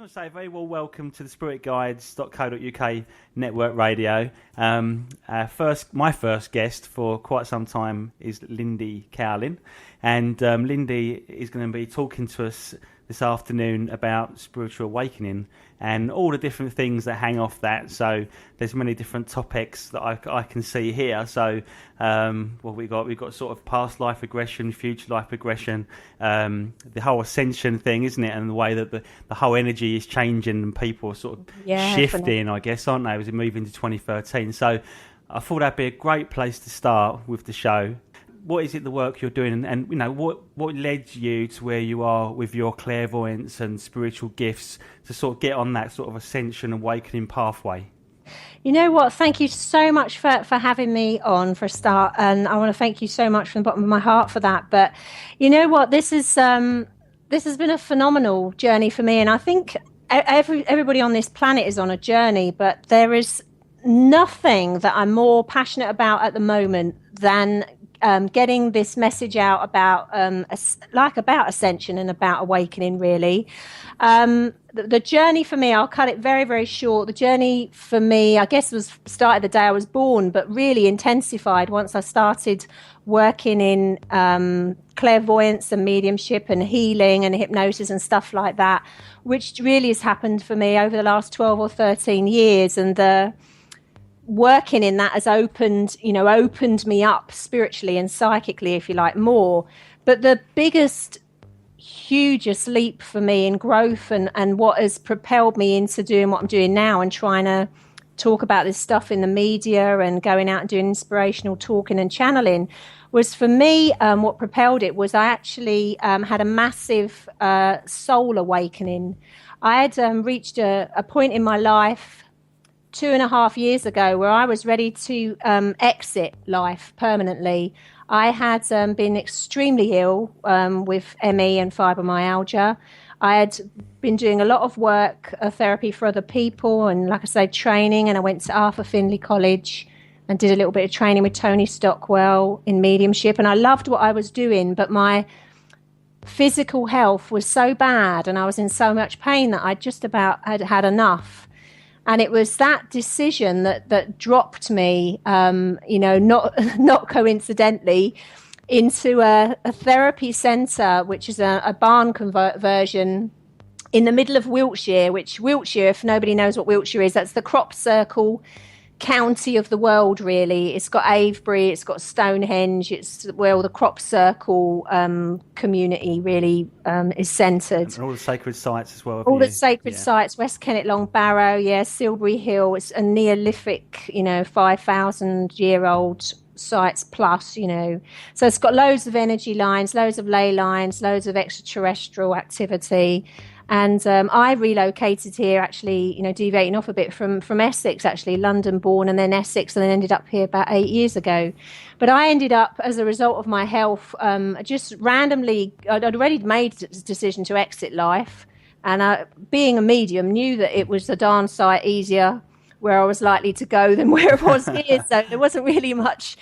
want to say a very well welcome to the spiritguides.co.uk network radio. My first guest for quite some time is Lindy Cowling, and Lindy is going to be talking to us this afternoon about spiritual awakening and all the different things that hang off that. So there's many different topics that I can see here. So we've got sort of past life regression, future life regression, the whole ascension thing, isn't it? And the way that the whole energy is changing and people are sort of shifting, I guess, aren't they, as we move into 2013. So I thought that'd be a great place to start with the show. What is it, the work you're doing, and you know what led you to where you are with your clairvoyance and spiritual gifts to sort of get on that sort of ascension awakening pathway? You know what? Thank you so much for having me on for a start, and I want to thank you so much from the bottom of my heart for that. But you know what? This has been a phenomenal journey for me, and I think everybody on this planet is on a journey. But there is nothing that I'm more passionate about at the moment than getting this message out about about ascension and about awakening, really. The journey for me, I'll cut it very, very short. The journey for me, I guess, was started the day I was born, but really intensified once I started working in clairvoyance and mediumship and healing and hypnosis and stuff like that, which really has happened for me over the last 12 or 13 years. And working in that has opened me up spiritually and psychically, if you like, more. But the biggest, hugest leap for me in growth and what has propelled me into doing what I'm doing now and trying to talk about this stuff in the media and going out and doing inspirational talking and channeling was, for me, what propelled it was I actually had a massive soul awakening. I had reached a point in my life 2.5 years ago where I was ready to exit life permanently. I had been extremely ill with ME and fibromyalgia. I had been doing a lot of work, therapy for other people, and like I say, training. And I went to Arthur Findlay College and did a little bit of training with Tony Stockwell in mediumship. And I loved what I was doing, but my physical health was so bad and I was in so much pain that I just about had enough. And it was that decision that dropped me, not coincidentally, into a therapy centre, which is a barn conversion in the middle of Wiltshire, which Wiltshire, if nobody knows what Wiltshire is, that's the crop circle county of the world, really. It's got Avebury, it's got Stonehenge, it's where all the crop circle community really is centred. And all the sacred sites as well. All the sacred sites, West Kennet Long Barrow, Silbury Hill. It's a Neolithic, 5,000-year-old sites plus, So it's got loads of energy lines, loads of ley lines, loads of extraterrestrial activity. And I relocated here, actually, deviating off a bit from Essex, actually, London born and then Essex, and then ended up here about 8 years ago. But I ended up, as a result of my health, just randomly, I'd already made the decision to exit life. And being a medium, knew that it was a darn sight easier where I was likely to go than where it was here. So there wasn't really much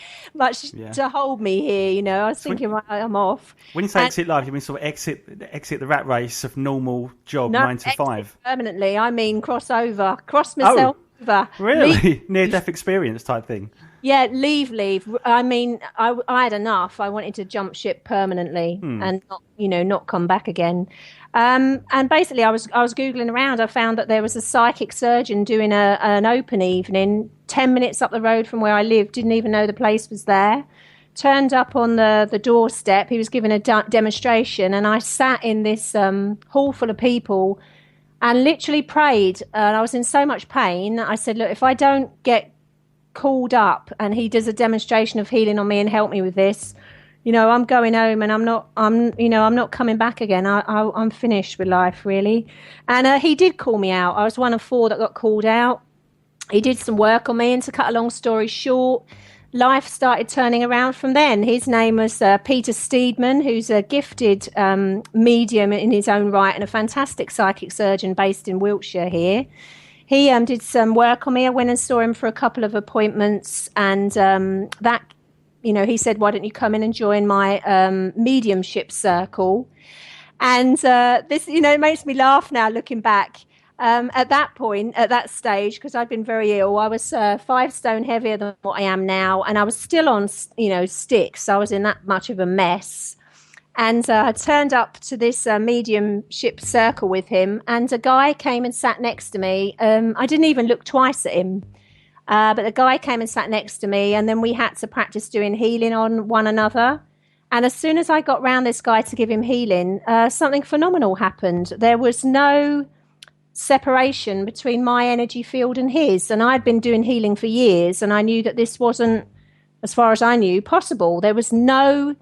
to hold me here, I was thinking, right, I'm off. When you say exit life, you mean sort of exit the rat race of normal job, 9 to 5? Permanently, I mean cross myself over. Really? Near-death experience type thing? Yeah, leave. I mean, I had enough. I wanted to jump ship permanently and not come back again. And basically, I was Googling around. I found that there was a psychic surgeon doing an open evening 10 minutes up the road from where I lived. Didn't even know the place was there. Turned up on the doorstep. He was giving a demonstration, and I sat in this hall full of people and literally prayed. And I was in so much pain. I said, look, if I don't get called up and he does a demonstration of healing on me and help me with this, I'm going home and I'm not coming back again. I'm finished with life, really. And he did call me out. I was one of 4 that got called out. He did some work on me, and to cut a long story short, life started turning around from then. His name was Peter Steedman, who's a gifted medium in his own right and a fantastic psychic surgeon based in Wiltshire here. He did some work on me. I went and saw him for a couple of appointments, and he said, why don't you come in and join my mediumship circle? And this, it makes me laugh now looking back. At that point, at that stage, because I'd been very ill, I was 5 stone heavier than what I am now, and I was still on, sticks. I was in that much of a mess. And I turned up to this mediumship circle with him, and a guy came and sat next to me. I didn't even look twice at him, but the guy came and sat next to me, and then we had to practice doing healing on one another. And as soon as I got round this guy to give him healing, something phenomenal happened. There was no separation between my energy field and his. And I'd been doing healing for years, and I knew that this wasn't, as far as I knew, possible. There was no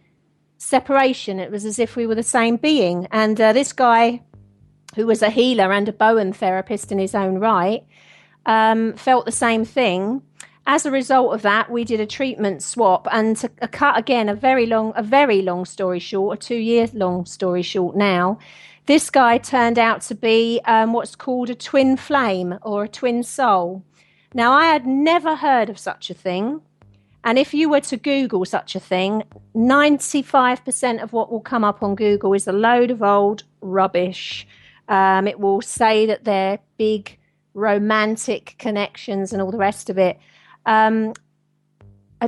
separation. It was as if we were the same being. And this guy, who was a healer and a Bowen therapist in his own right, felt the same thing. As a result of that, we did a treatment swap, and to cut again a very long story short, a 2-year long story short now, this guy turned out to be what's called a twin flame or a twin soul. Now, I had never heard of such a thing. And if you were to Google such a thing, 95% of what will come up on Google is a load of old rubbish. It will say that they're big romantic connections and all the rest of it. A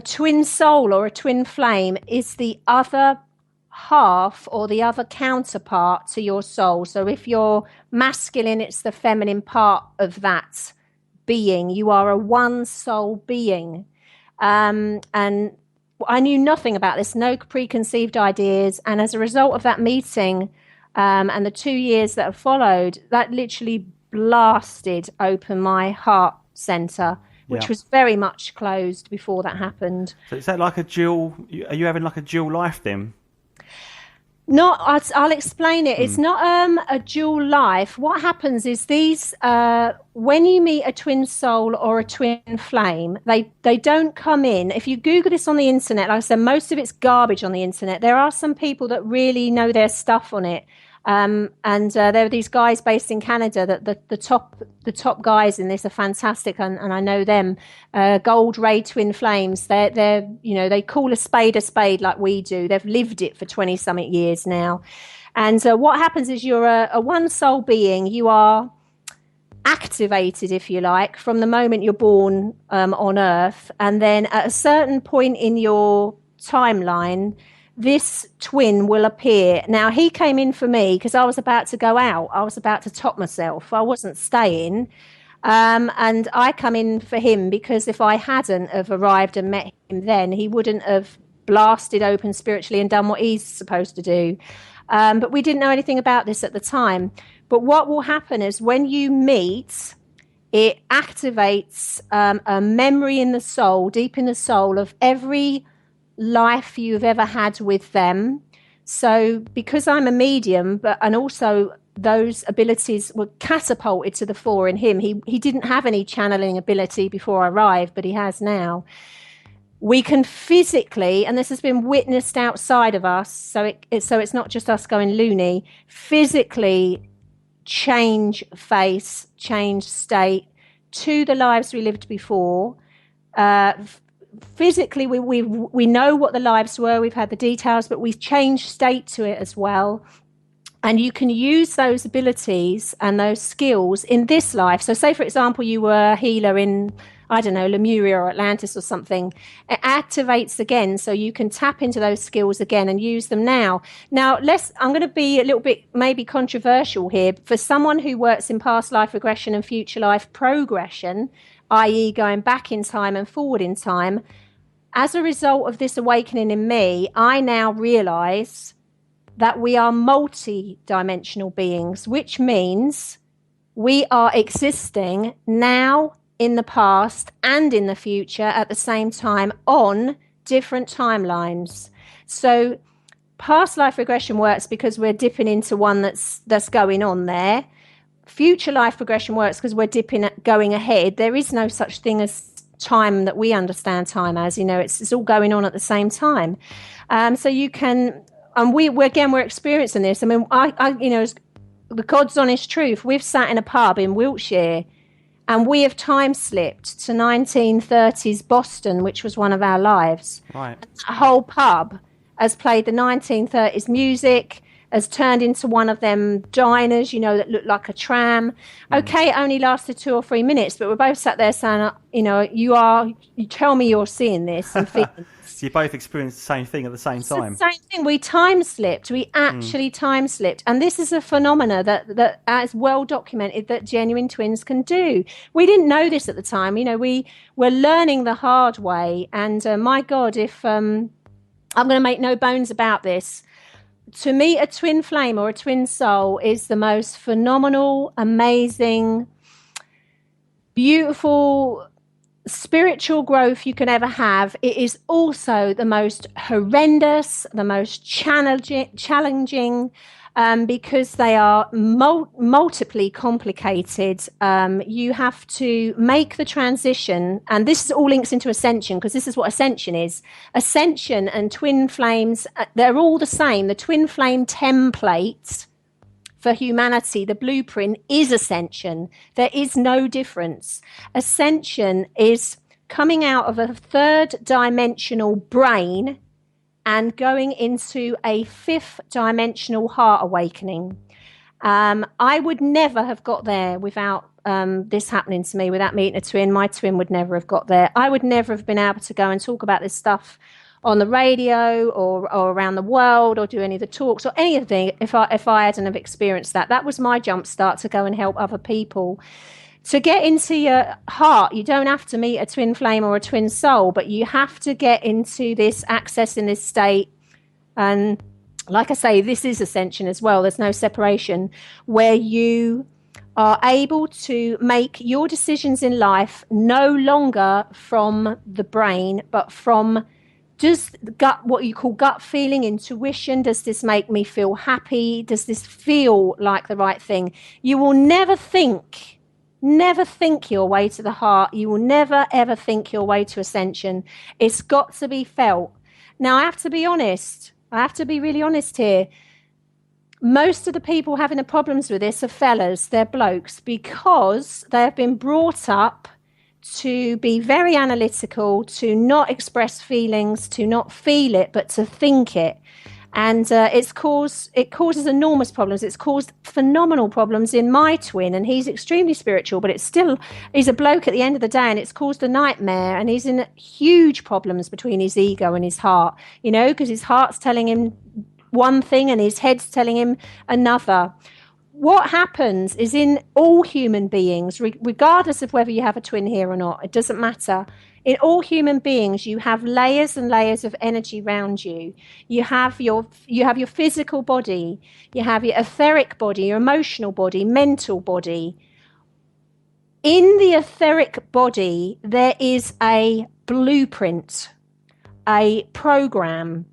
twin soul or a twin flame is the other half or the other counterpart to your soul. So if you're masculine, it's the feminine part of that being. You are a one soul being. And I knew nothing about this, no preconceived ideas. And as a result of that meeting and the 2 years that have followed, that literally blasted open my heart center, which was very much closed before that happened. So is that like a dual? Are you having like a dual life then? I'll explain it. It's not a dual life. What happens is these, when you meet a twin soul or a twin flame, they don't come in. If you Google this on the internet, like I said, most of it's garbage on the internet. There are some people that really know their stuff on it. And there are these guys based in Canada that the top guys in this are fantastic, and I know them. Gold Ray Twin Flames. They're they call a spade like we do. They've lived it for 20-something years now. And what happens is you're a one soul being. You are activated, if you like, from the moment you're born on Earth, and then at a certain point in your timeline, this twin will appear. Now, he came in for me because I was about to go out. I was about to top myself. I wasn't staying. And I come in for him because if I hadn't have arrived and met him then, he wouldn't have blasted open spiritually and done what he's supposed to do. But we didn't know anything about this at the time. But what will happen is when you meet, it activates a memory in the soul, deep in the soul, of every life you've ever had with them. So because I'm a medium, and also those abilities were catapulted to the fore in him. He didn't have any channeling ability before I arrived, but he has now. We can physically, and this has been witnessed outside of us, so it's not just us going loony, physically change face, change state to the lives we lived before. Physically, we know what the lives were. We've had the details, but we've changed state to it as well. And you can use those abilities and those skills in this life. So say, for example, you were a healer in, I don't know, Lemuria or Atlantis or something. It activates again, so you can tap into those skills again and use them now. Now, I'm going to be a little bit maybe controversial here. For someone who works in past life regression and future life progression, i.e. going back in time and forward in time, as a result of this awakening in me, I now realize that we are multi-dimensional beings, which means we are existing now, in the past, and in the future at the same time on different timelines. So past life regression works because we're dipping into one that's going on there. Future life regression works because we're going ahead. There is no such thing as time that we understand time as. It's all going on at the same time. So you can, and we're experiencing this. I mean, I the God's honest truth. We've sat in a pub in Wiltshire, and we have time slipped to 1930s Boston, which was one of our lives. Right. A whole pub has played the 1930s music. has turned into one of them diners, that look like a tram. Okay, it only lasted 2 or 3 minutes, but we're both sat there saying, you tell me you're seeing this and feeling. So you both experienced the same thing at the same time. It's the same thing. We time slipped. We actually time slipped. And this is a phenomena that is well documented that genuine twins can do. We didn't know this at the time. We were learning the hard way. And my God, if I'm going to make no bones about this, to meet a twin flame or a twin soul is the most phenomenal, amazing, beautiful spiritual growth you can ever have. It is also the most horrendous, the most challenging, because they are multiply complicated. You have to make the transition, and this all links into ascension, because this is what ascension is. Ascension and twin flames, they're all the same. The twin flame template for humanity, the blueprint, is ascension. There is no difference. Ascension is coming out of a third dimensional brain and going into a fifth dimensional heart awakening. I would never have got there without this happening to me, without meeting a twin. My twin would never have got there. I would never have been able to go and talk about this stuff on the radio or around the world, or do any of the talks or anything if I hadn't have experienced that. That was my jump start to go and help other people. To get into your heart, you don't have to meet a twin flame or a twin soul, but you have to get into this access in this state. And like I say, this is ascension as well. There's no separation, where you are able to make your decisions in life no longer from the brain, but from just gut, what you call gut feeling, intuition. Does this make me feel happy? Does this feel like the right thing? You will never think your way to the heart. You will never, ever think your way to ascension. It's got to be felt. Now, I have to be honest. I have to be really honest here. Most of the people having the problems with this are fellas. They're blokes, because they have been brought up to be very analytical, to not express feelings, to not feel it, but to think it. And it causes enormous problems. It's caused phenomenal problems in my twin, and he's extremely spiritual, but he's a bloke at the end of the day, and it's caused a nightmare, and he's in huge problems between his ego and his heart, because his heart's telling him one thing and his head's telling him another. What happens is, in all human beings, regardless of whether you have a twin here or not, it doesn't matter. In all human beings, you have layers and layers of energy around you. You have your physical body, you have your etheric body, your emotional body, mental body. In the etheric body, there is a blueprint, a program,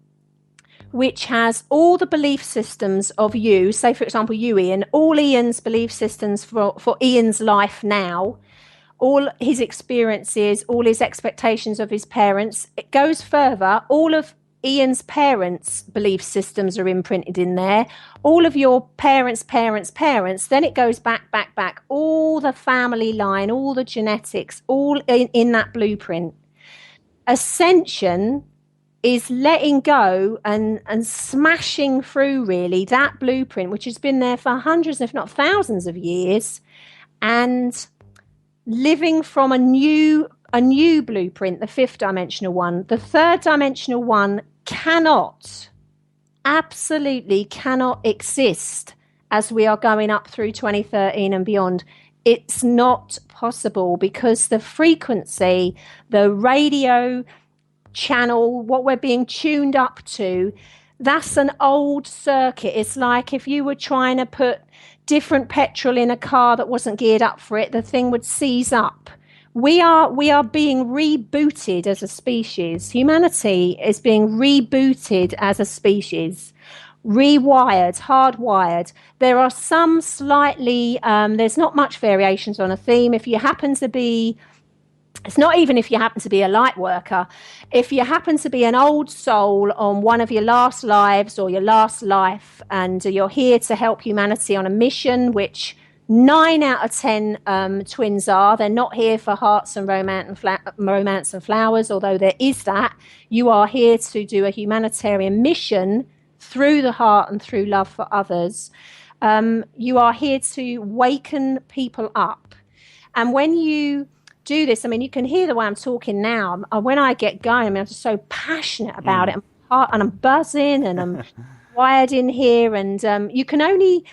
which has all the belief systems of you. Say, for example, you, Ian, all Ian's belief systems for Ian's life now, all his experiences, all his expectations of his parents. It goes further. All of Ian's parents' belief systems are imprinted in there. All of your parents' then it goes back, all the family line, all the genetics, all in that blueprint. Ascension is letting go and smashing through, really, that blueprint, which has been there for hundreds, if not thousands of years, and living from a new blueprint, the fifth dimensional one. The third dimensional one absolutely cannot exist as we are going up through 2013 and beyond. It's not possible, because the frequency, the radio channel, what we're being tuned up to, that's an old circuit. It's like if you were trying to put different petrol in a car that wasn't geared up for it, the thing would seize up. We are being rebooted as a species. Humanity is being rebooted as a species, rewired, hardwired. There are some slightly, there's not much variations on a theme. If you happen to be, it's not even if you happen to be a light worker. If you happen to be an old soul on one of your last lives or your last life, and you're here to help humanity on a mission, which 9 out of 10 twins are. They're not here for hearts and romance and flowers, although there is that. You are here to do a humanitarian mission through the heart and through love for others. You are here to waken people up. And when you do this, I mean, you can hear the way I'm talking now. When I get going, I mean, I'm just so passionate about it. And I'm buzzing and I'm wired in here. And you can only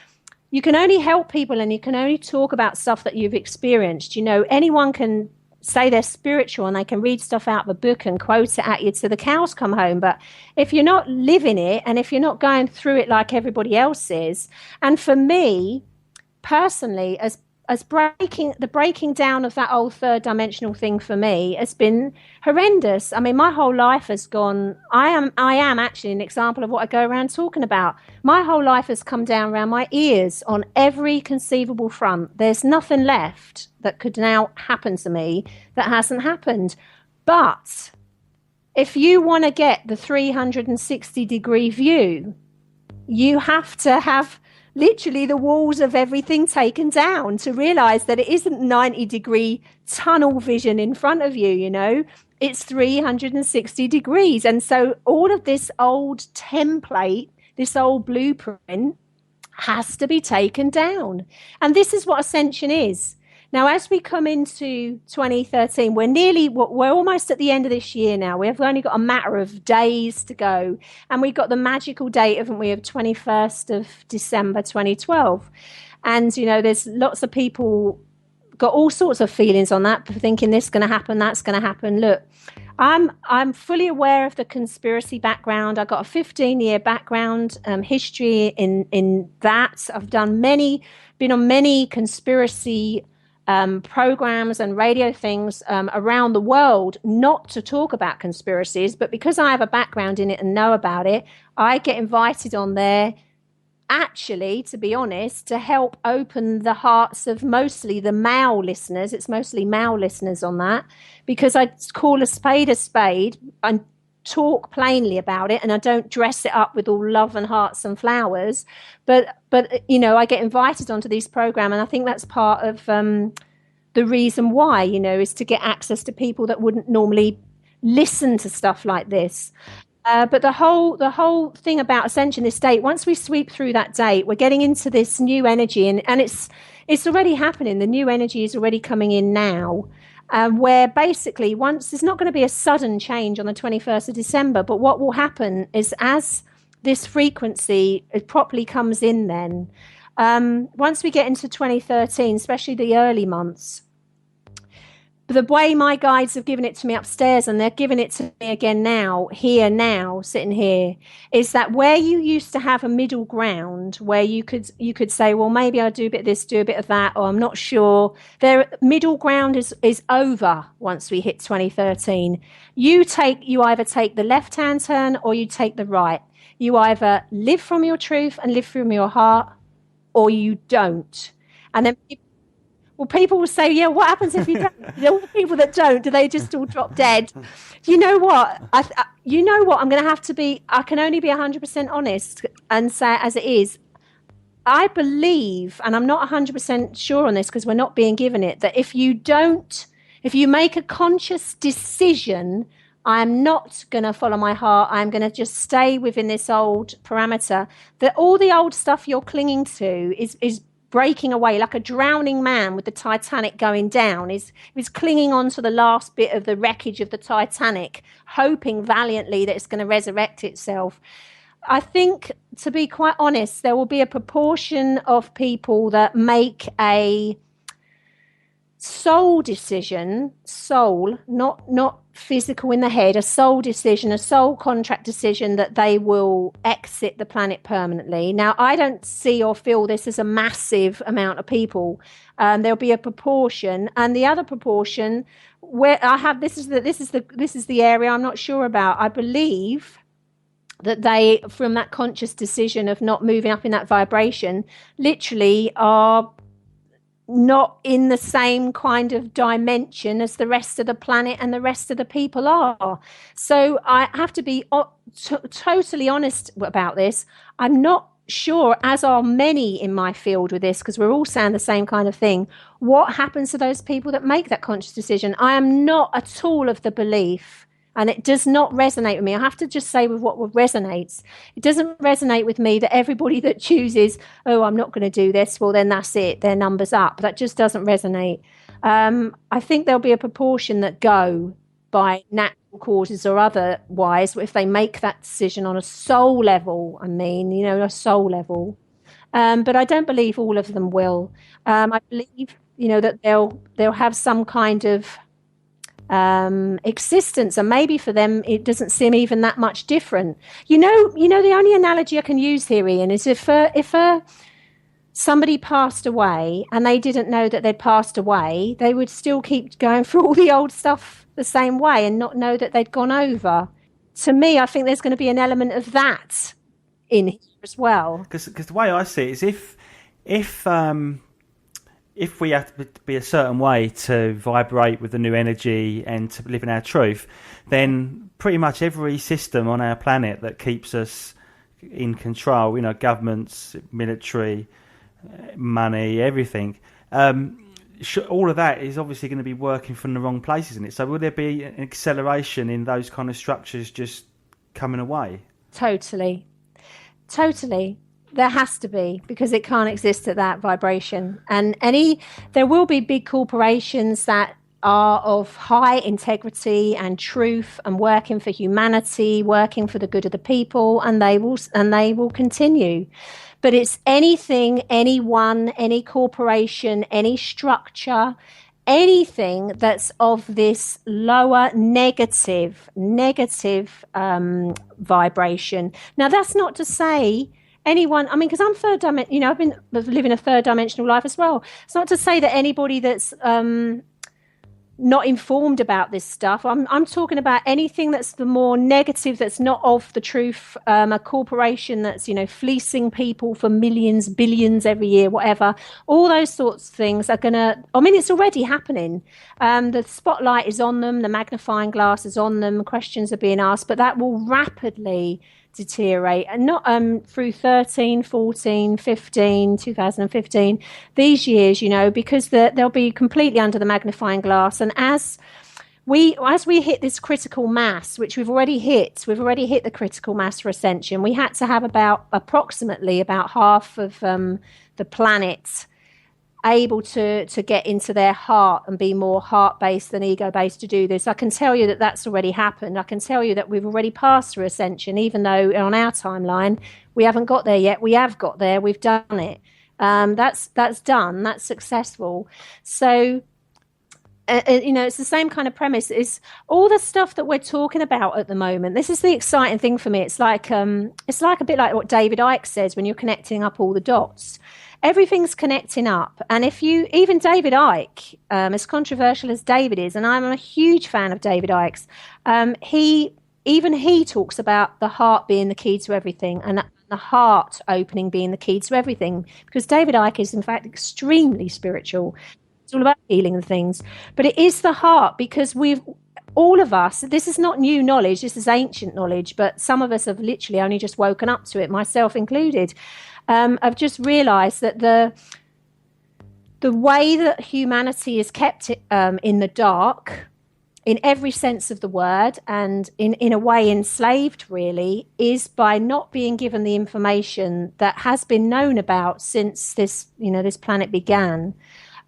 help people, and you can only talk about stuff that you've experienced. You know, anyone can say they're spiritual and they can read stuff out of a book and quote it at you till the cows come home. But if you're not living it, and if you're not going through it like everybody else is, and for me personally, as breaking down of that old third dimensional thing for me has been horrendous. I mean, my whole life has gone. I am actually an example of what I go around talking about. My whole life has come down around my ears on every conceivable front. There's nothing left that could now happen to me that hasn't happened. But if you want to get the 360-degree view, you have to have literally the walls of everything taken down to realize that it isn't 90-degree tunnel vision in front of you, you know, it's 360 degrees. And so all of this old template, this old blueprint has to be taken down. And this is what ascension is. Now, as we come into 2013, we're almost at the end of this year now. We've only got a matter of days to go. And we've got the magical date, haven't we, of 21st of December 2012. And, you know, there's lots of people got all sorts of feelings on that, thinking this is going to happen, that's going to happen. Look, I'm fully aware of the conspiracy background. I've got a 15-year background history in that. I've been on many conspiracy programs and radio things around the world, not to talk about conspiracies, but because I have a background in it and know about it, I get invited on there, actually, to be honest, to help open the hearts of mostly the male listeners. It's mostly male listeners on that, because I call a spade and talk plainly about it, and I don't dress it up with all love and hearts and flowers. But you know, I get invited onto these programs, and I think that's part of the reason why, you know, is to get access to people that wouldn't normally listen to stuff like this. But the whole thing about ascension, this date, once we sweep through that date, we're getting into this new energy, and it's already happening. The new energy is already coming in now. Where basically once there's not going to be a sudden change on the 21st of December, but what will happen is as this frequency it properly comes in then, once we get into 2013, especially the early months, the way my guides have given it to me upstairs, and they're giving it to me again now, sitting here, is that where you used to have a middle ground where you could say, well, maybe I'll do a bit of this, do a bit of that, or I'm not sure. Their middle ground is over once we hit 2013. You either take the left-hand turn or you take the right. You either live from your truth and live from your heart, or you don't. And then people will say, yeah, what happens if you don't? All the people that don't, do they just all drop dead? You know what? I'm going to have to be, I can only be 100% honest and say it as it is. I believe, and I'm not 100% sure on this because we're not being given it, that if you make a conscious decision, I'm not going to follow my heart, I'm going to just stay within this old parameter, that all the old stuff you're clinging to is breaking away like a drowning man with the Titanic going down. Is clinging on to the last bit of the wreckage of the Titanic, hoping valiantly that it's going to resurrect itself. I think, to be quite honest, there will be a proportion of people that make a soul decision, not physical in the head, a soul decision, a soul contract decision that they will exit the planet permanently. Now, I don't see or feel this as a massive amount of people. There'll be a proportion, and the other proportion where I have this is the area I'm not sure about. I believe that they, from that conscious decision of not moving up in that vibration, literally are not in the same kind of dimension as the rest of the planet and the rest of the people are. So I have to be totally honest about this. I'm not sure, as are many in my field with this, because we're all saying the same kind of thing. What happens to those people that make that conscious decision? I am not at all of the belief, And it does not resonate with me. I have to just say with what resonates. It doesn't resonate with me that everybody that chooses, oh, I'm not going to do this, well, then that's it. Their number's up. That just doesn't resonate. I think there'll be a proportion that go by natural causes or otherwise if they make that decision on a soul level. A soul level. But I don't believe all of them will. I believe, that they'll have some kind of existence, and maybe for them it doesn't seem even that much different. The only analogy I can use here, Ian, is if somebody passed away and they didn't know that they'd passed away, they would still keep going through all the old stuff the same way and not know that they'd gone over. To me, I think there's going to be an element of that in here as well. Because the way I see it is if we have to be a certain way to vibrate with the new energy and to live in our truth, then pretty much every system on our planet that keeps us in control, governments, military, money, everything, all of that is obviously going to be working from the wrong places, isn't it? So will there be an acceleration in those kind of structures just coming away? Totally. There has to be, because it can't exist at that vibration. And there will be big corporations that are of high integrity and truth and working for humanity, working for the good of the people, and they will continue. But it's anything, anyone, any corporation, any structure, anything that's of this lower negative vibration. Now, that's not to say anyone, because I'm third dimension, I've been living a third dimensional life as well. It's not to say that anybody that's not informed about this stuff. I'm talking about anything that's the more negative, that's not of the truth. A corporation that's fleecing people for millions, billions every year, whatever. All those sorts of things are gonna. It's already happening. The spotlight is on them. The magnifying glass is on them. Questions are being asked, but that will rapidly deteriorate, and not through 13, 14, 15, 2015, these years, because they'll be completely under the magnifying glass. And as we hit this critical mass, which we've already hit the critical mass for ascension. We had to have approximately about half of the planet able to get into their heart and be more heart-based than ego-based to do this. I can tell you that that's already happened. I can tell you that we've already passed through ascension, even though on our timeline we haven't got there yet. We have got there. We've done it. That's done. That's successful. So, it's the same kind of premise. Is all the stuff that we're talking about at the moment. This is the exciting thing for me. It's like a bit like what David Icke says when you're connecting up all the dots. Everything's connecting up. And even David Icke, as controversial as David is, and I'm a huge fan of David Icke's, he talks about the heart being the key to everything, and the heart opening being the key to everything, because David Icke is in fact extremely spiritual. It's all about healing and things. But it is the heart, because all of us, this is not new knowledge, this is ancient knowledge, but some of us have literally only just woken up to it, myself included. I've just realised that the way that humanity is kept in the dark, in every sense of the word, and in a way enslaved really, is by not being given the information that has been known about since this planet began,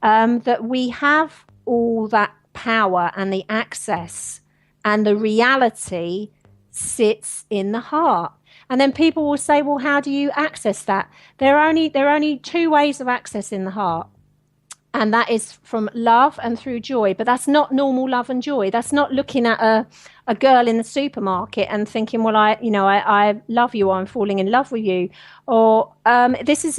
that we have all that power and the access, and the reality sits in the heart. And then people will say, well, how do you access that? There are only two ways of accessing the heart. And that is from love and through joy. But that's not normal love and joy. That's not looking at a girl in the supermarket and thinking, well, I love you, or I'm falling in love with you. Or this is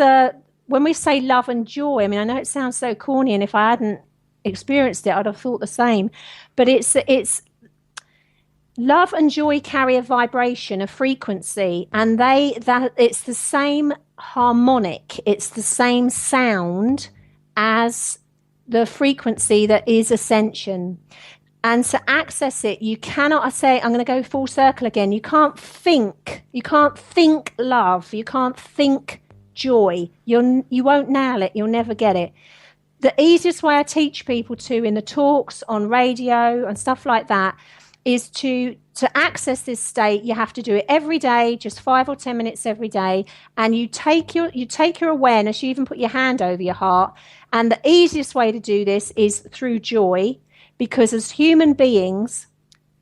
when we say love and joy, I know it sounds so corny, and if I hadn't experienced it, I'd have thought the same. But it's love and joy carry a vibration, a frequency, and it's the same harmonic, it's the same sound as the frequency that is ascension. And to access it, you cannot, I'm going to go full circle again. You can't think love, you can't think joy. You won't nail it, you'll never get it. The easiest way I teach people to, in the talks, on radio and stuff like that, is to access this state. You have to do it every day, just 5 or 10 minutes every day, and you take your awareness. You even put your hand over your heart, and the easiest way to do this is through joy, because as human beings,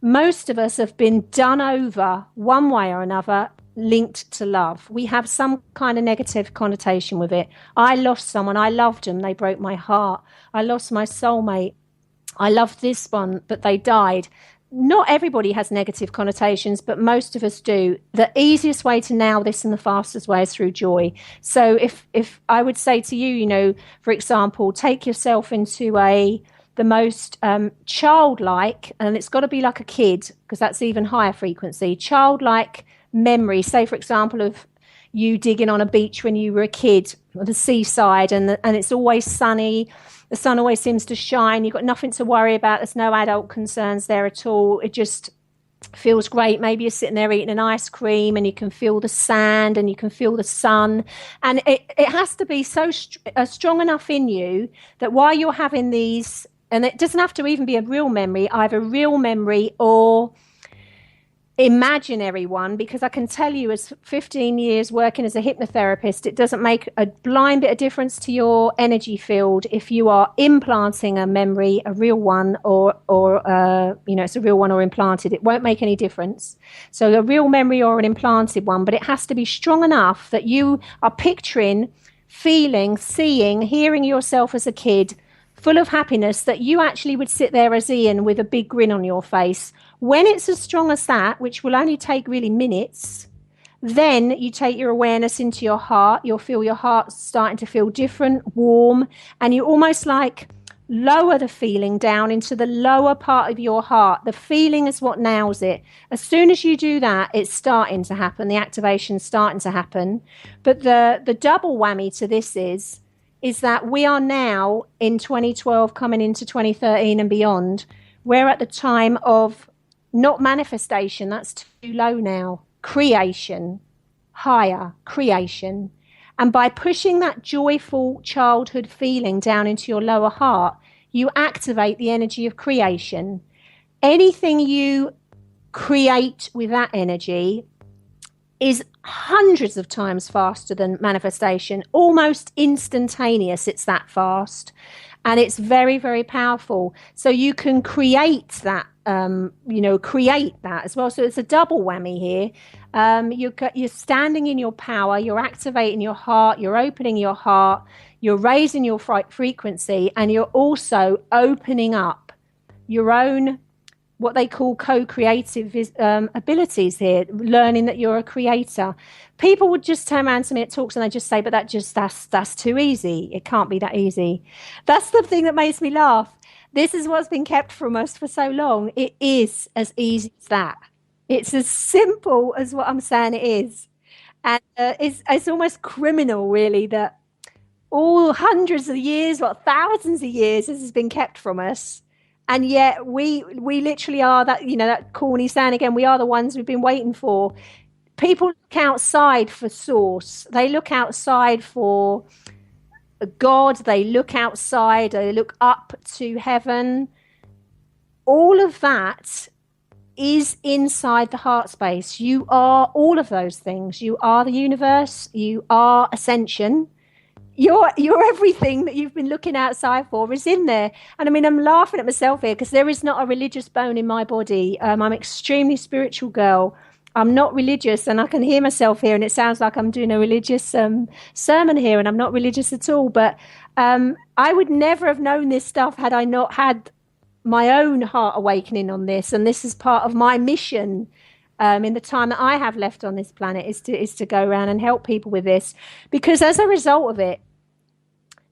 most of us have been done over one way or another, linked to love. We have some kind of negative connotation with it. I lost someone, I loved them, they broke my heart. I lost my soulmate, I loved this one, but they died. Not everybody has negative connotations, but most of us do. The easiest way to nail this and the fastest way is through joy. So if I would say to you, for example, take yourself into the most childlike, and it's got to be like a kid, because that's even higher frequency, childlike memory. Say, for example, of you digging on a beach when you were a kid, or the seaside, and it's always sunny. The sun always seems to shine. You've got nothing to worry about. There's no adult concerns there at all. It just feels great. Maybe you're sitting there eating an ice cream and you can feel the sand and you can feel the sun. And it has to be so strong enough in you that while you're having these, and it doesn't have to even be a real memory, either real memory or imaginary one, because I can tell you, as 15 years working as a hypnotherapist, it doesn't make a blind bit of difference to your energy field if you are implanting a memory, a real one, or it's a real one or implanted. It won't make any difference. So a real memory or an implanted one, but it has to be strong enough that you are picturing, feeling, seeing, hearing yourself as a kid, full of happiness, that you actually would sit there as Ian with a big grin on your face. When it's as strong as that, which will only take really minutes, then you take your awareness into your heart. You'll feel your heart starting to feel different, warm, and you almost like lower the feeling down into the lower part of your heart. The feeling is what nails it. As soon as you do that, it's starting to happen. The activation's starting to happen. But the double whammy to this is that we are now in 2012 coming into 2013 and beyond. We're at the time of not manifestation, that's too low now. Creation, higher creation. And by pushing that joyful childhood feeling down into your lower heart, you activate the energy of creation. Anything you create with that energy is hundreds of times faster than manifestation, almost instantaneous. It's that fast. And it's very, very powerful. So you can create that, create that as well. So it's a double whammy here. You're standing in your power, you're activating your heart, you're opening your heart, you're raising your frequency, and you're also opening up your own, what they call co-creative abilities here, learning that you're a creator. People would just turn around to me at talks and they just say, but that's too easy. It can't be that easy. That's the thing that makes me laugh. This is what's been kept from us for so long. It is as easy as that. It's as simple as what I'm saying it is. And it's almost criminal, really, that all hundreds of years, thousands of years, this has been kept from us. And yet we literally are that corny saying again, we are the ones we've been waiting for. People look outside for source. They look outside for God. They look outside. They look up to heaven. All of that is inside the heart space. You are all of those things. You are the universe. You are ascension. You're everything that you've been looking outside for is in there. And I mean, I'm laughing at myself here because there is not a religious bone in my body. I'm an extremely spiritual girl. I'm not religious, and I can hear myself here, and it sounds like I'm doing a religious sermon here, and I'm not religious at all. But I would never have known this stuff had I not had my own heart awakening on this. And this is part of my mission in the time that I have left on this planet, is to go around and help people with this. Because as a result of it,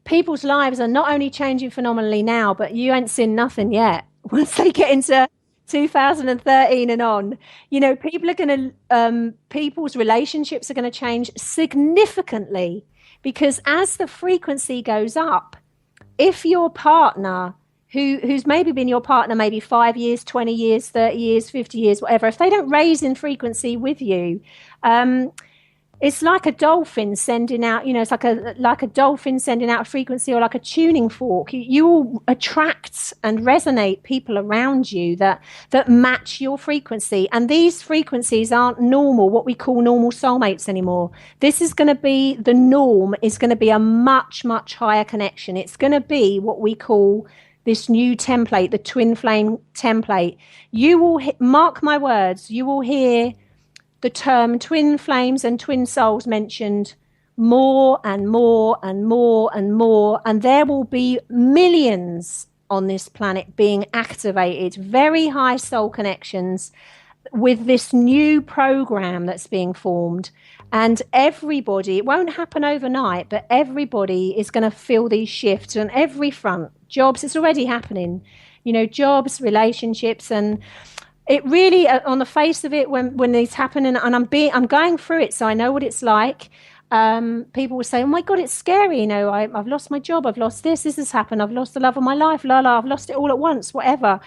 people's lives are not only changing phenomenally now, but you ain't seen nothing yet. Once they get into 2013 and on, people are going to, people's relationships are going to change significantly, because as the frequency goes up, if your partner, who's maybe been your partner maybe 5 years, 20 years, 30 years, 50 years, whatever, if they don't raise in frequency with you, it's like a dolphin sending out, it's like a dolphin sending out a frequency, or like a tuning fork. You will attract and resonate people around you that match your frequency. And these frequencies aren't normal, what we call normal soulmates anymore. This is going to be the norm, is going to be a much, much higher connection. It's going to be what we call this new template, the twin flame template. You will, mark my words, you will hear the term twin flames and twin souls mentioned more and more and more and more, and there will be millions on this planet being activated, very high soul connections with this new program that's being formed. And everybody, it won't happen overnight, but everybody is going to feel these shifts on every front. Jobs, it's already happening, jobs, relationships, and it really, on the face of it, when these happen, and I'm going through it, so I know what it's like. People will say, "Oh my God, it's scary! I've lost my job, I've lost this has happened, I've lost the love of my life, I've lost it all at once, whatever."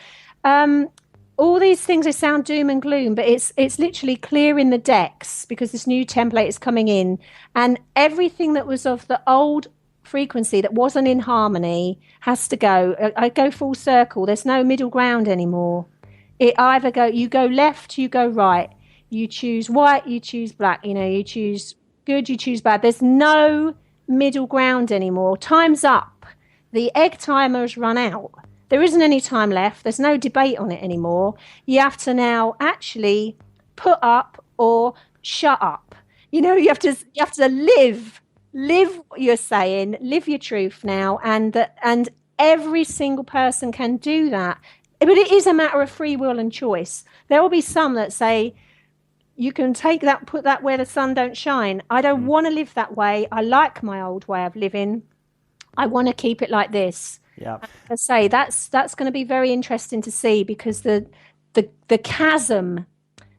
All these things, they sound doom and gloom, but it's literally clearing the decks, because this new template is coming in, and everything that was of the old frequency that wasn't in harmony has to go. I go full circle. There's no middle ground anymore. It either you go left, you go right, you choose white, you choose black, you choose good, you choose bad. There's no middle ground anymore. Time's up. The egg timer's run out. There isn't any time left. There's no debate on it anymore. You have to now actually put up or shut up. You have to live what you're saying, live your truth now, and every single person can do that. But it is a matter of free will and choice. There will be some that say, you can take that, put that where the sun don't shine. I don't want to live that way. I like my old way of living. I want to keep it like this. Yeah. I say that's going to be very interesting to see, because the chasm,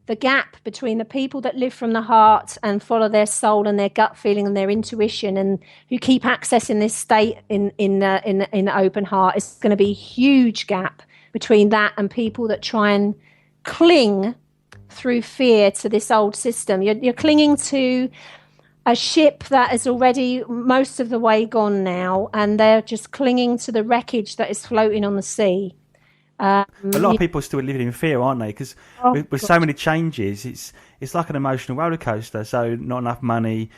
the gap between the people that live from the heart and follow their soul and their gut feeling and their intuition, and who keep accessing this state in the open heart, is going to be a huge gap between that and people that try and cling through fear to this old system. You're clinging to a ship that is already most of the way gone now, and they're just clinging to the wreckage that is floating on the sea. A lot of people are still living in fear, aren't they? Because with so many changes, it's like an emotional roller coaster. So not enough money,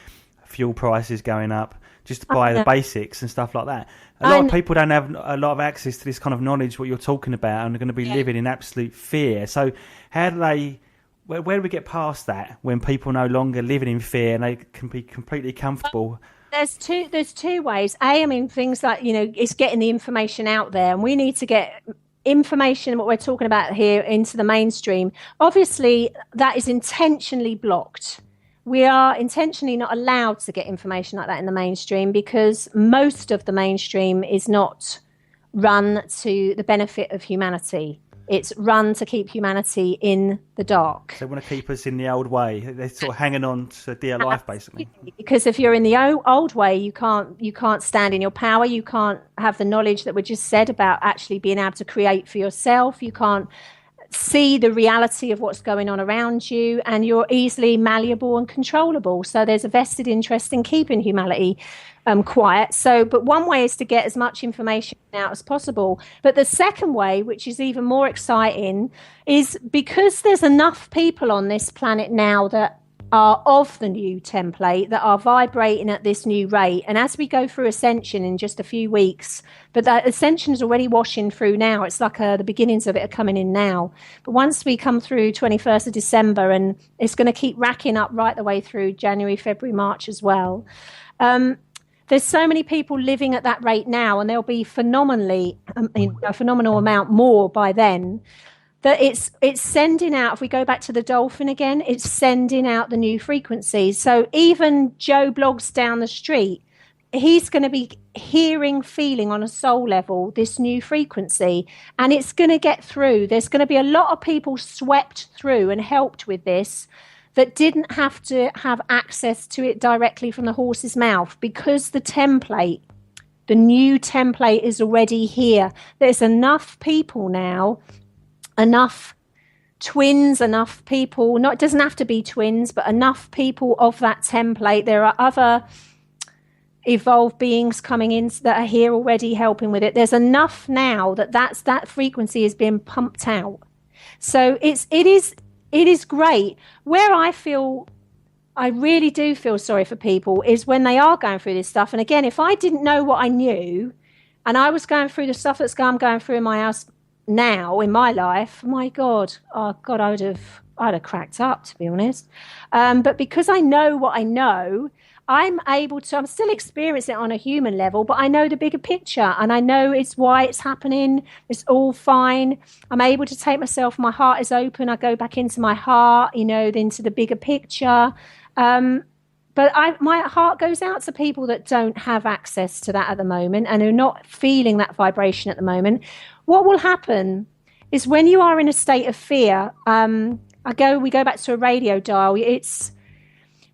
fuel prices going up, just to buy the basics and stuff like that. A lot of people don't have a lot of access to this kind of knowledge, what you're talking about, and are going to be living in absolute fear. So how do they... Where do we get past that, when people no longer living in fear and they can be completely comfortable? There's two ways. Things like, it's getting the information out there, and we need to get information, what we're talking about here, into the mainstream. Obviously, that is intentionally blocked. We are intentionally not allowed to get information like that in the mainstream, because most of the mainstream is not run to the benefit of humanity. It's run to keep humanity in the dark. They want to keep us in the old way. They're sort of hanging on to dear life, basically. Because if you're in the old way, you can't stand in your power. You can't have the knowledge that we just said about actually being able to create for yourself. You can't see the reality of what's going on around you, and you're easily malleable and controllable. So there's a vested interest in keeping humanity quiet. But one way is to get as much information out as possible. But the second way, which is even more exciting, is because there's enough people on this planet now that are of the new template, that are vibrating at this new rate. And as we go through ascension in just a few weeks, but that ascension is already washing through now. It's like the beginnings of it are coming in now. But once we come through 21st of December, and it's going to keep racking up right the way through January, February, March as well. There's so many people living at that rate now, and there'll be a phenomenal amount more by then, that it's sending out, if we go back to the dolphin again, it's sending out the new frequencies. So even Joe Bloggs down the street, he's going to be hearing, feeling on a soul level this new frequency, and it's going to get through. There's going to be a lot of people swept through and helped with this that didn't have to have access to it directly from the horse's mouth, because the template, the new template, is already here. There's enough people now, enough twins, enough people, not, it doesn't have to be twins, but enough people of that template. There are other evolved beings coming in that are here already helping with it. There's enough now that frequency is being pumped out. So it is great. Where I really do feel sorry for people is when they are going through this stuff. And again, if I didn't know what I knew, and I was going through the stuff I'm going through in my house now in my life, my God, I'd have cracked up, to be honest. But because I know what I know, I'm still experiencing it on a human level, but I know the bigger picture, and I know it's why it's happening. It's all fine. I'm able to take myself, my heart is open. I go back into my heart, into the bigger picture. But my heart goes out to people that don't have access to that at the moment and are not feeling that vibration at the moment. What will happen is when you are in a state of fear, we go back to a radio dial. It's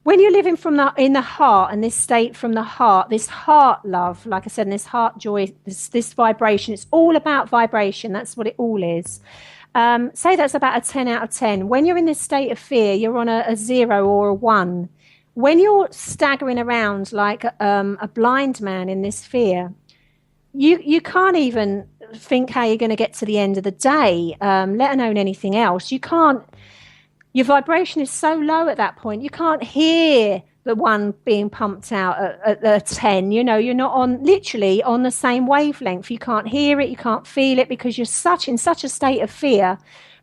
when you're living in the heart, and this state from the heart, this heart love, like I said, and this heart joy, this vibration, it's all about vibration. That's what it all is. Say that's about a 10 out of 10. When you're in this state of fear, you're on a 0 or a 1. When you're staggering around like a blind man in this fear, you can't even think how you're going to get to the end of the day, let alone anything else. You can't. Your vibration is so low at that point, you can't hear the one being pumped out at the 10. You're not literally on the same wavelength. You can't hear it, you can't feel it, because you're in such a state of fear.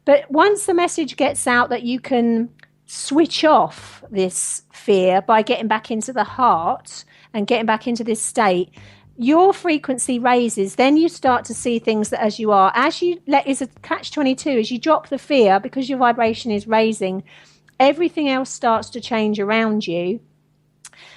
But once the message gets out that you can switch off this fear by getting back into the heart and getting back into this state, your frequency raises. Then you start to see things that as you it's a catch-22, as you drop the fear, because your vibration is raising, everything else starts to change around you,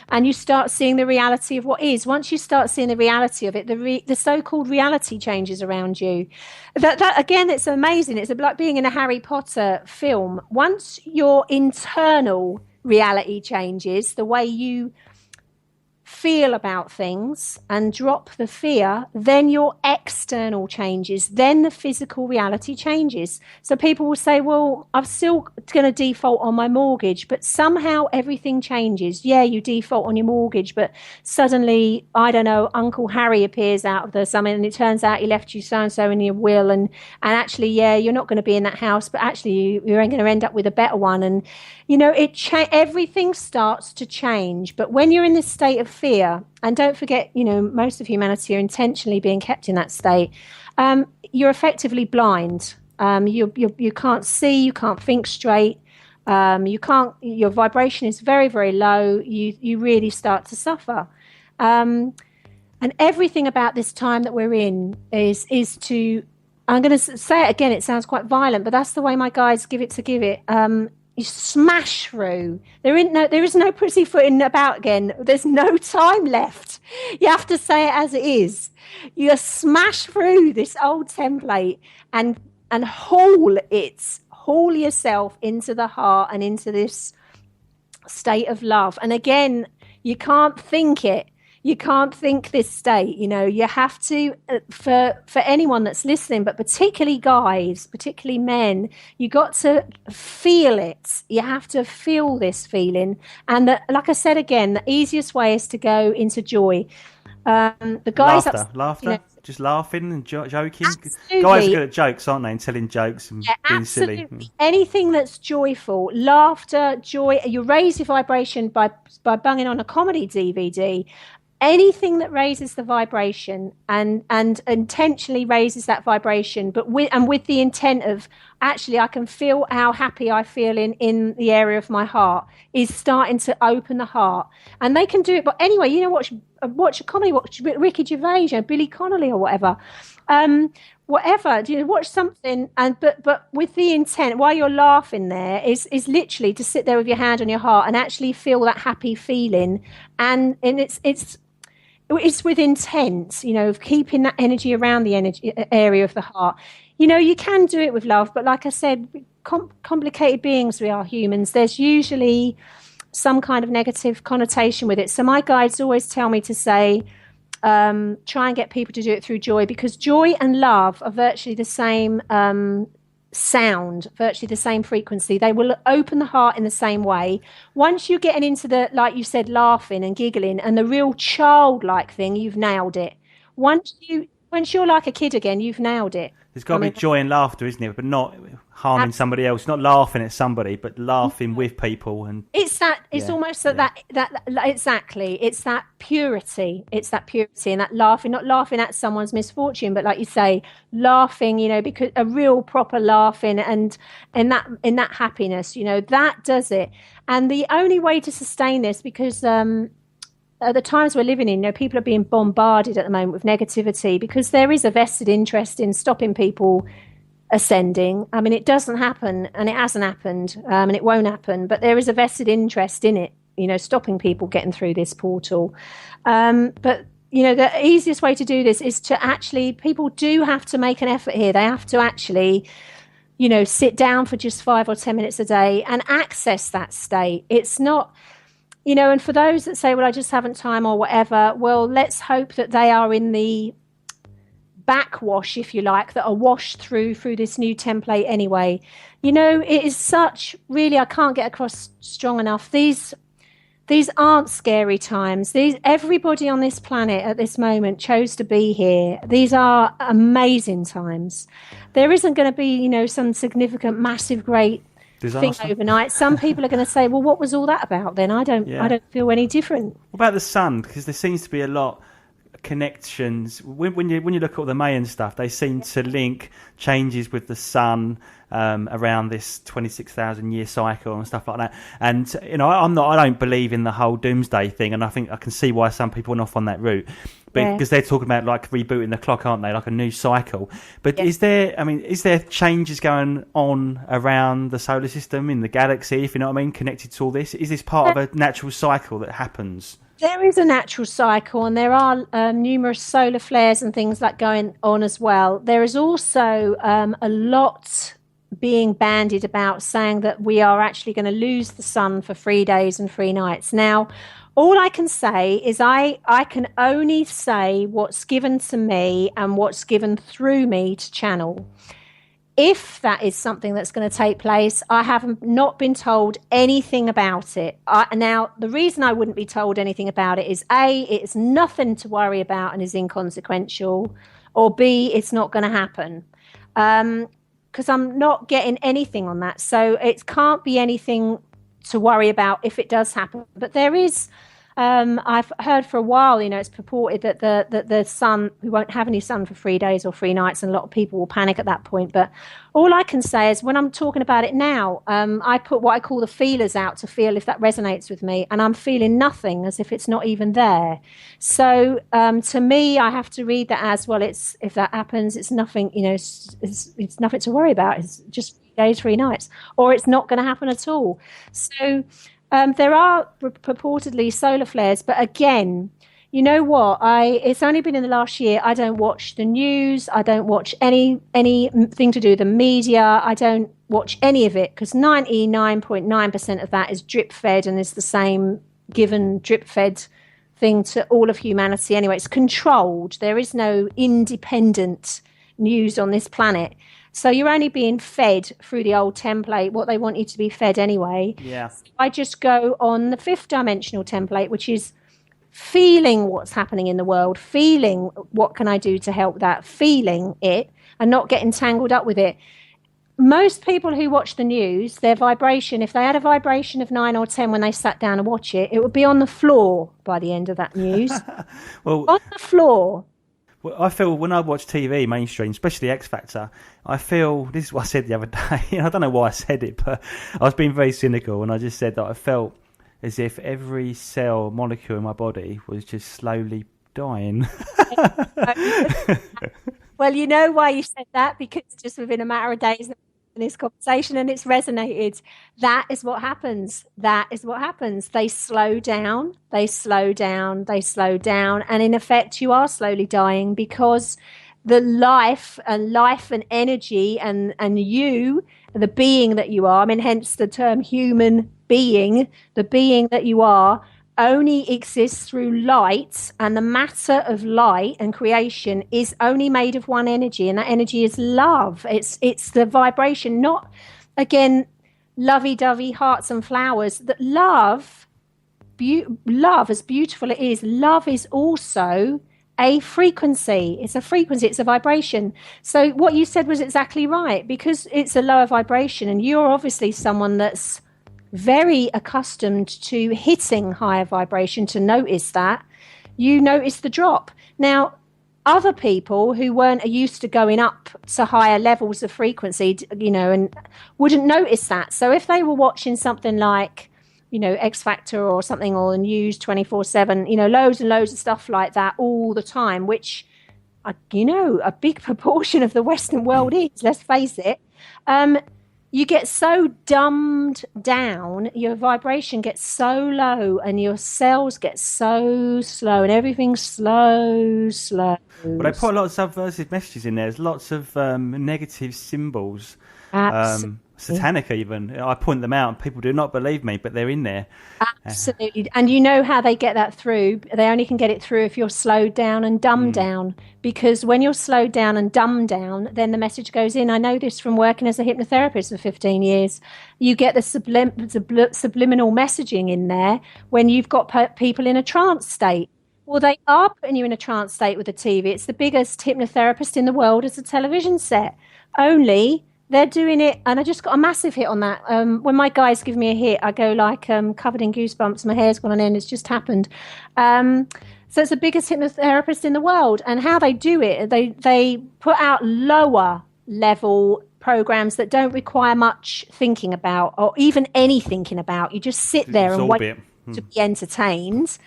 and you start seeing the reality of what is. Once you start seeing the reality of it, the so-called reality changes around you. That again, it's amazing. It's like being in a Harry Potter film. Once your internal reality changes, the way you feel about things and drop the fear, then your external changes, then the physical reality changes. So people will say, well, I'm still going to default on my mortgage, but somehow everything changes. Yeah, you default on your mortgage, but suddenly, I don't know, Uncle Harry appears out of the something, and it turns out he left you so-and-so in your will, and actually, yeah, you're not going to be in that house, but actually you're going to end up with a better one. And everything starts to change. But when you're in this state of fear, and don't forget, most of humanity are intentionally being kept in that state, you're effectively blind. You can't see, you can't think straight, your vibration is very, very low. You really start to suffer. And everything about this time that we're in is to, I'm going to say it again, it sounds quite violent, but that's the way my guides give it. You smash through. There is no pussyfooting about again. There's no time left. You have to say it as it is. You smash through this old template and haul yourself into the heart and into this state of love. And again, you can't think it. You can't think this state, you have to, for anyone that's listening, but particularly guys, particularly men, you got to feel it. You have to feel this feeling. And like I said again, the easiest way is to go into joy. The guys laughter, just laughing and joking. Absolutely. Guys are good at jokes, aren't they? And telling jokes and being absolutely. silly. Anything that's joyful, laughter, joy. You raise your vibration by bunging on a comedy DVD. Anything that raises the vibration and intentionally raises that vibration, but with the intent of, actually, I can feel how happy I feel in the area of my heart, is starting to open the heart. And they can do it. But anyway, watch a comedy, watch Ricky Gervais, Billy Connolly or whatever. Whatever, watch something, but with the intent, while you're laughing there, is literally to sit there with your hand on your heart and actually feel that happy feeling. And it's with intent, of keeping that energy around the area of the heart. You can do it with love, but like I said, complicated beings we are, humans. There's usually some kind of negative connotation with it. So my guides always tell me to say, try and get people to do it through joy, because joy and love are virtually the same sound, virtually the same frequency. They will open the heart in the same way. Once you're getting into the, like you said, laughing and giggling and the real childlike thing, you've nailed it. Once you're like a kid again, you've nailed it. There's got to be joy and laughter, isn't it? But not harming somebody else, not laughing at somebody, but laughing with people. And it's almost that exactly. It's that purity. It's that purity and that laughing, not laughing at someone's misfortune, but like you say, laughing, because a real proper laughing and in that happiness, that does it. And the only way to sustain this, because at the times we're living in, people are being bombarded at the moment with negativity, because there is a vested interest in stopping people ascending. I mean, it doesn't happen, and it hasn't happened, and it won't happen, but there is a vested interest in it, stopping people getting through this portal. But the easiest way to do this is to actually, people do have to make an effort here. They have to actually, sit down for just 5 or 10 minutes a day and access that state. It's not, and for those that say, well, I just haven't time or whatever, well, let's hope that they are in the backwash, if you like, that are washed through this new template anyway. It is such, really, I can't get across strong enough. These aren't scary times. Everybody on this planet at this moment chose to be here. These are amazing times. There isn't going to be, some significant, massive, great disaster thing overnight. Some people are going to say, well, what was all that about then? I don't feel any different. What about the sun? Because there seems to be a lot of connections. When you look at all the Mayan stuff, they seem to link changes with the sun around this 26,000 year cycle and stuff like that. And I don't believe in the whole doomsday thing, and I think I can see why some people went off on that route. Because they're talking about like rebooting the clock, aren't they? Like a new cycle. But is there changes going on around the solar system, in the galaxy, if you know what I mean, connected to all this? Is this part of a natural cycle that happens? There is a natural cycle, and there are numerous solar flares and things like going on as well. There is also a lot being bandied about saying that we are actually going to lose the sun for 3 days and 3 nights. Now, all I can say is I can only say what's given to me and what's given through me to channel. If that is something that's going to take place, I have not been told anything about it. Now, the reason I wouldn't be told anything about it is A, it's nothing to worry about and is inconsequential, or B, it's not going to happen. Because I'm not getting anything on that. So it can't be anything to worry about if it does happen. But there is, I've heard for a while, it's purported that the sun, we won't have any sun for 3 days or 3 nights, and a lot of people will panic at that point. But all I can say is when I'm talking about it now, I put what I call the feelers out to feel if that resonates with me, and I'm feeling nothing, as if it's not even there. So to me, I have to read that as well. It's, if that happens, it's nothing, it's nothing to worry about. It's just 3 days, 3 nights, or it's not going to happen at all. So there are purportedly solar flares, but again, you know what? It's only been in the last year. I don't watch the news. I don't watch anything to do with the media. I don't watch any of it, because 99.9% of that is drip fed, and is the same given drip fed thing to all of humanity anyway. It's controlled. There is no independent news on this planet. So you're only being fed through the old template, what they want you to be fed anyway. Yeah. So I just go on the 5th dimensional template, which is feeling what's happening in the world, feeling what can I do to help that, feeling it, and not getting tangled up with it. Most people who watch the news, their vibration, if they had a vibration of 9 or 10 when they sat down and watch it, it would be on the floor by the end of that news. Well, on the floor. Well, I feel when I watch TV, mainstream, especially X Factor, I feel, this is what I said the other day, I don't know why I said it, but I was being very cynical, and I just said that I felt as if every cell, molecule in my body was just slowly dying. Well, you know why you said that, because just within a matter of days in this conversation, and it's resonated. That is what happens. That is what happens. They slow down, they slow down, they slow down. And in effect, you are slowly dying, because the life and energy and you, the being that you are, I mean, hence the term human being, the being that you are only exists through light, and the matter of light and creation is only made of one energy, and that energy is love. It's the vibration, not, again, lovey-dovey hearts and flowers. That love, love, as beautiful it is, love is also a frequency. It's a frequency, it's a vibration. So what you said was exactly right, because it's a lower vibration, and you're obviously someone that's very accustomed to hitting higher vibration to notice that. You notice the drop. Now, other people who weren't used to going up to higher levels of frequency, and wouldn't notice that. So if they were watching something like, X Factor or something, or the news 24/7, loads and loads of stuff like that all the time, which, a big proportion of the Western world is, let's face it, you get so dumbed down, your vibration gets so low, and your cells get so slow, and everything's slow. Well, they put a lot of subversive messages in there. There's lots of negative symbols. Absolutely. Satanic even. I point them out and people do not believe me, but they're in there. Absolutely. And you know how they get that through? They only can get it through if you're slowed down and dumbed down, because when you're slowed down and dumbed down, then the message goes in. I know this from working as a hypnotherapist for 15 years. You get the subliminal messaging in there when you've got people in a trance state. Well, they are putting you in a trance state with the TV. It's the biggest hypnotherapist in the world as a television set. Only they're doing it, and I just got a massive hit on that. When my guys give me a hit, I go like covered in goosebumps. My hair's gone on end. It's just happened. So it's the biggest hypnotherapist in the world. And how they do it, they put out lower level programs that don't require much thinking about, or even any thinking about. You just sit there and wait to be entertained.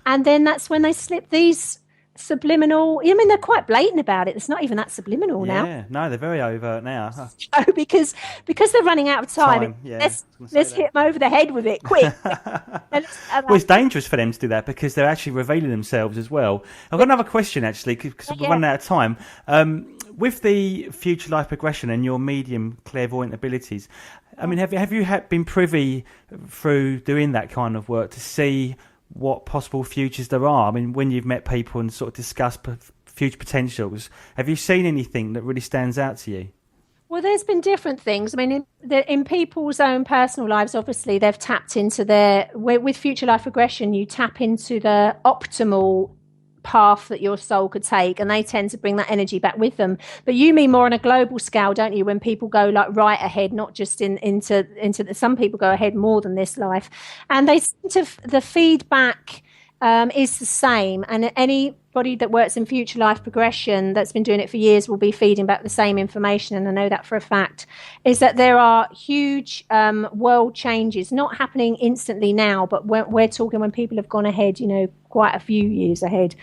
And then that's when they slip these subliminal, they're quite blatant about it. It's not even that subliminal now. Yeah, no, they're very overt now. because they're running out of time. Let's hit them over the head with it quick. Well, it's dangerous for them to do that, because they're actually revealing themselves as well. I've got another question actually, because we're running out of time. With the future life progression and your medium clairvoyant abilities, have you been privy through doing that kind of work to see what possible futures there are? When you've met people and sort of discussed future potentials, have you seen anything that really stands out to you? Well, there's been different things. In people's own personal lives, obviously, they've tapped into with future life regression, you tap into the optimal path that your soul could take, and they tend to bring that energy back with them. But you mean more on a global scale, don't you, when people go like right ahead, not just into some people go ahead more than this life, and they seem to, the feedback is the same, and anybody that works in future life progression that's been doing it for years will be feeding back the same information, and I know that for a fact, is that there are huge world changes not happening instantly now, but we're talking when people have gone ahead, quite a few years ahead.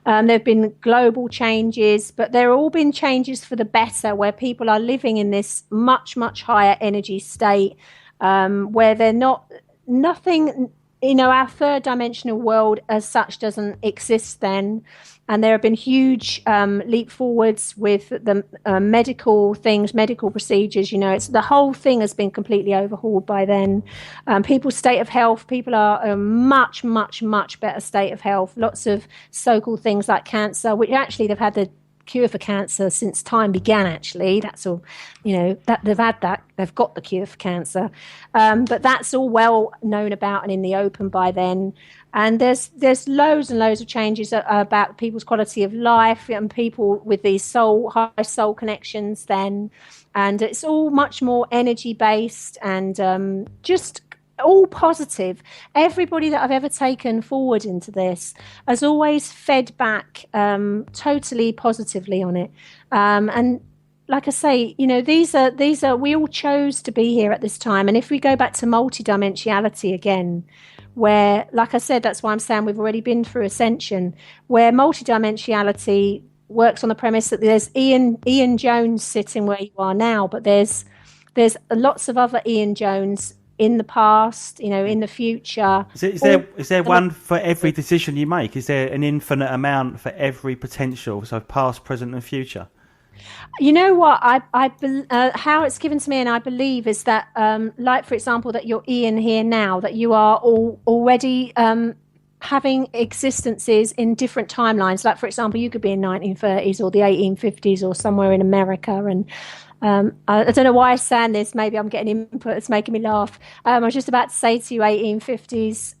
There have been global changes, but there have all been changes for the better, where people are living in this much, much higher energy state, where they're nothing. Our third dimensional world as such doesn't exist then. And there have been huge leap forwards with the medical things, medical procedures. It's the whole thing has been completely overhauled by then. People's state of health, people are a much, much, much better state of health. Lots of so-called things like cancer, which actually they've had the cure for cancer since time began, actually. That's all, that they've had that. They've got the cure for cancer. But that's all well known about and in the open by then. And there's loads and loads of changes about people's quality of life and people with these high soul connections then. And it's all much more energy based and just all positive. Everybody that I've ever taken forward into this has always fed back totally positively on it. And like I say, these are we all chose to be here at this time. And if we go back to multidimensionality again, where, like I said, that's why I'm saying we've already been through ascension, where multidimensionality works on the premise that there's Ian Jones sitting where you are now, but there's lots of other Ian Jones in the past, in the future. Is there one for every decision you make? Is there an infinite amount for every potential, so past, present and future? You know what, how it's given to me, and I believe, is that like, for example, that you're Ian here now, that you are already having existences in different timelines. Like, for example, you could be in 1930s or the 1850s or somewhere in America. And I don't know why I saying this. Maybe I'm getting input that's making me laugh. I was just about to say to you 1850s,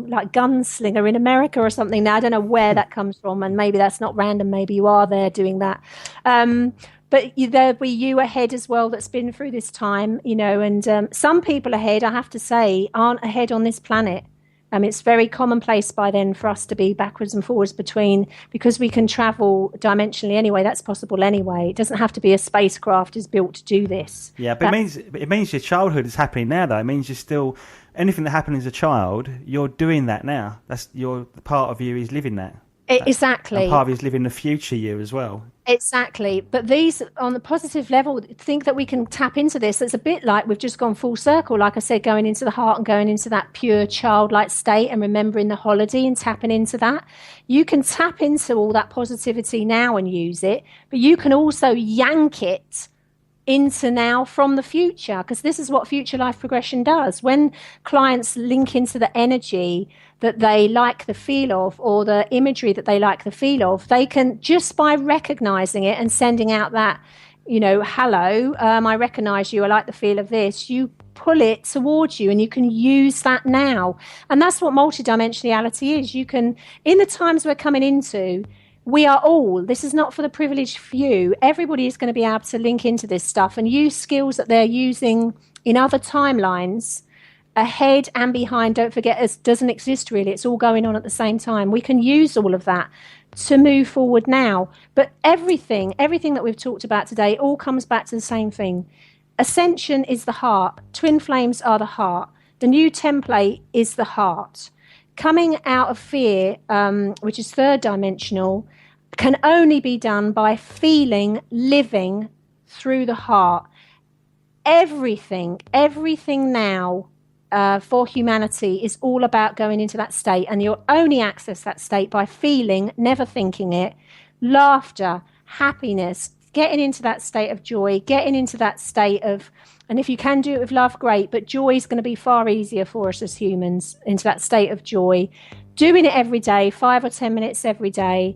like gunslinger in America or something. Now, I don't know where that comes from, and maybe that's not random. Maybe you are there doing that. But there'll be you ahead as well that's been through this time, and some people ahead, I have to say, aren't ahead on this planet. It's very commonplace by then for us to be backwards and forwards because we can travel dimensionally anyway. That's possible anyway. It doesn't have to be a spacecraft is built to do this. Yeah, but it means your childhood is happening now, though. It means you're still, anything that happened as a child, you're doing that now. Part of you is living that. Exactly. And part of you is living the future you as well. Exactly. But these, on the positive level, think that we can tap into this. It's a bit like we've just gone full circle. Like I said, going into the heart and going into that pure childlike state and remembering the holiday and tapping into that. You can tap into all that positivity now and use it, but you can also yank it into now from the future, because this is what future life progression does. When clients link into the energy that they like the feel of, or the imagery that they like the feel of, they can, just by recognizing it and sending out that, hello, I recognize you, I like the feel of this, you pull it towards you and you can use that now. And that's what multidimensionality is. You can, in the times we're coming into, we are all, this is not for the privileged few, everybody is going to be able to link into this stuff and use skills that they're using in other timelines, ahead and behind. Don't forget, it doesn't exist really. It's all going on at the same time. We can use all of that to move forward now. But everything that we've talked about today all comes back to the same thing. Ascension is the heart. Twin flames are the heart. The new template is the heart. Coming out of fear, which is third dimensional, can only be done by feeling, living through the heart. Everything now for humanity is all about going into that state, and you'll only access that state by feeling, never thinking it, laughter, happiness, getting into that state of joy, getting into that state of, and if you can do it with love, great, but joy is going to be far easier for us as humans, into that state of joy. Doing it every day, 5 or 10 minutes every day.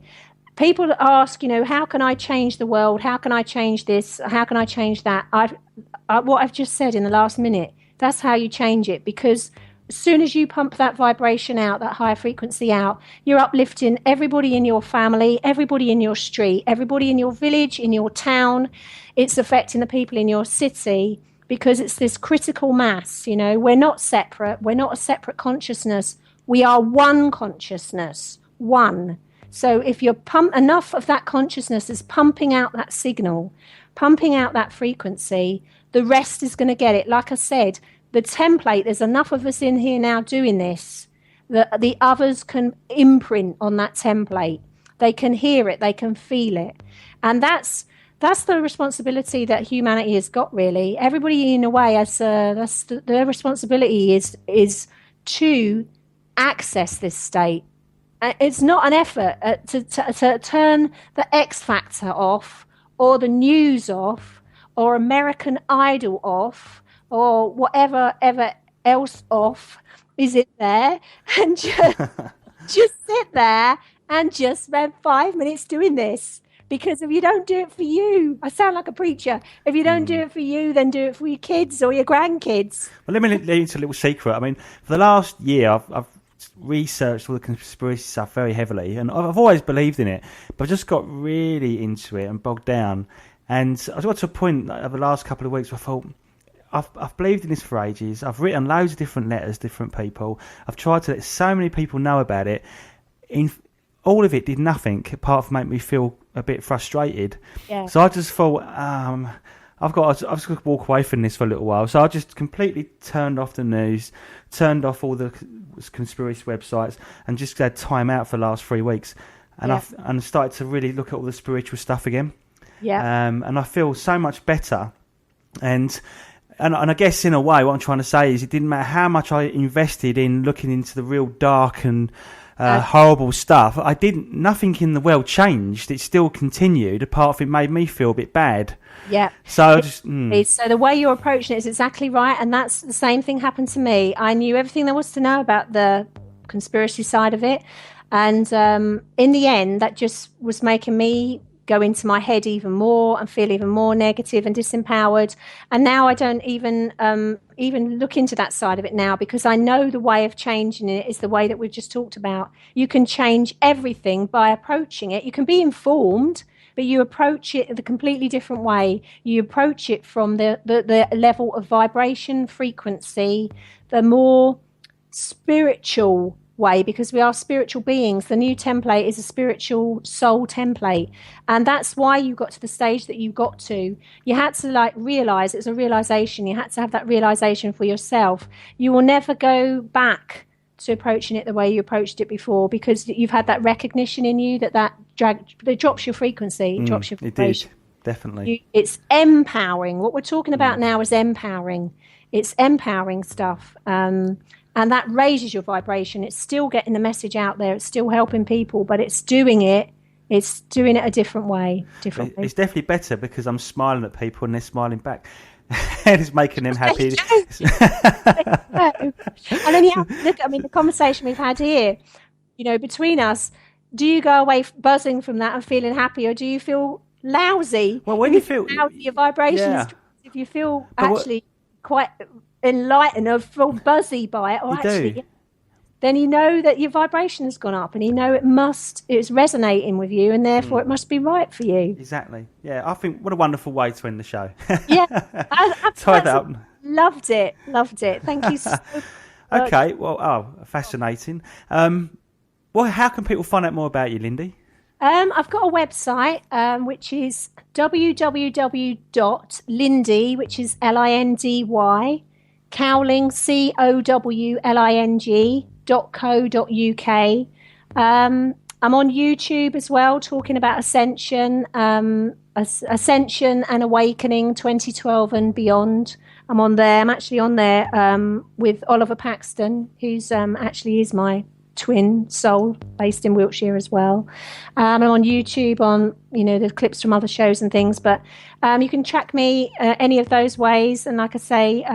People ask, how can I change the world? How can I change this? How can I change that? What I've just said in the last minute, that's how you change it, because as soon as you pump that vibration out, that higher frequency out, you're uplifting everybody in your family, everybody in your street, everybody in your village, in your town. It's affecting the people in your city, because it's this critical mass. We're not separate. We're not a separate consciousness. We are one consciousness, one. So if you're enough of that consciousness is pumping out that signal, pumping out that frequency, the rest is going to get it. Like I said, the template, there's enough of us in here now doing this that the others can imprint on that template. They can hear it, they can feel it. And that's the responsibility that humanity has got, really. Everybody, in a way, their responsibility is to access this state. It's not an effort to turn the X Factor off, or the news off, or American Idol off, or whatever else off is it there, and just sit there and just spend 5 minutes doing this. Because if you don't do it for you, I sound like a preacher. If you don't do it for you, then do it for your kids or your grandkids. Well, let me lead into a little secret. I mean, for the last year, I've researched all the conspiracy stuff very heavily, and I've always believed in it, but I just got really into it and bogged down. And I got to a point over the last couple of weeks where I thought, I've believed in this for ages. I've written loads of different letters, different people. I've tried to let so many people know about it. All of it did nothing apart from make me feel a bit frustrated. Yeah. So I just thought, I've just got to walk away from this for a little while. So I just completely turned off the news, turned off all the conspiracy websites, and just had time out for the last 3 weeks. And I started to really look at all the spiritual stuff again. Yeah. And I feel so much better. And I guess in a way what I'm trying to say is it didn't matter how much I invested in looking into the real dark and horrible stuff. Nothing in the world changed. It still continued, apart from it made me feel a bit bad. Yeah. So so the way you're approaching it is exactly right, and that's the same thing happened to me. I knew everything there was to know about the conspiracy side of it. And in the end, that just was making me go into my head even more and feel even more negative and disempowered. And now I don't even look into that side of it now, because I know the way of changing it is the way that we've just talked about. You can change everything by approaching it. You can be informed, but you approach it the completely different way. You approach it from the level of vibration, frequency, the more spiritual way, because we are spiritual beings. The new template is a spiritual soul template, and that's why you got to the stage that you got to. You had to realize, it's a realization. You had to have that realization for yourself. You will never go back to approaching it the way you approached it before, because you've had that recognition in you that drops your frequency, drops your vibration. It did, definitely. It's empowering. What we're talking about now is empowering. It's empowering stuff. And that raises your vibration. It's still getting the message out there. It's still helping people, but it's doing it a different way. It's definitely better, because I'm smiling at people and they're smiling back. And it's making them happy. And then you have to look, the conversation we've had here, between us, do you go away buzzing from that and feeling happy, or do you feel lousy? Well, when you feel lousy, your vibrations, if you feel quite enlightened or feel buzzy by it, then you know that your vibration has gone up, and you know it's resonating with you, and therefore it must be right for you. Exactly. Yeah, I think what a wonderful way to end the show. Yeah, Tied that up. Loved it. Thank you so much. Okay, well, fascinating. Well, how can people find out more about you, Lindy? I've got a website, which is www.lindy, which is Lindy, Cowling, COWLING.co.uk. I'm on YouTube as well, talking about Ascension and Awakening 2012 and beyond. I'm on there. I'm actually on there with Oliver Paxton, who's actually is my twin soul, based in Wiltshire as well. I'm on YouTube on the clips from other shows and things, but you can track me any of those ways. And like I say,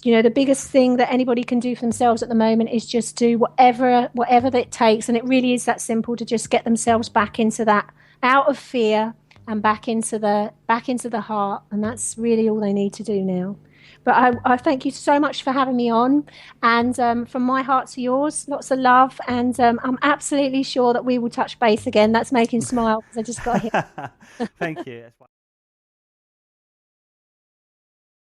the biggest thing that anybody can do for themselves at the moment is just do whatever that it takes, and it really is that simple, to just get themselves back into that, out of fear and back into the heart, and that's really all they need to do now. But I thank you so much for having me on, and from my heart to yours, lots of love, and I'm absolutely sure that we will touch base again. That's making smile, because I just got here. Thank you.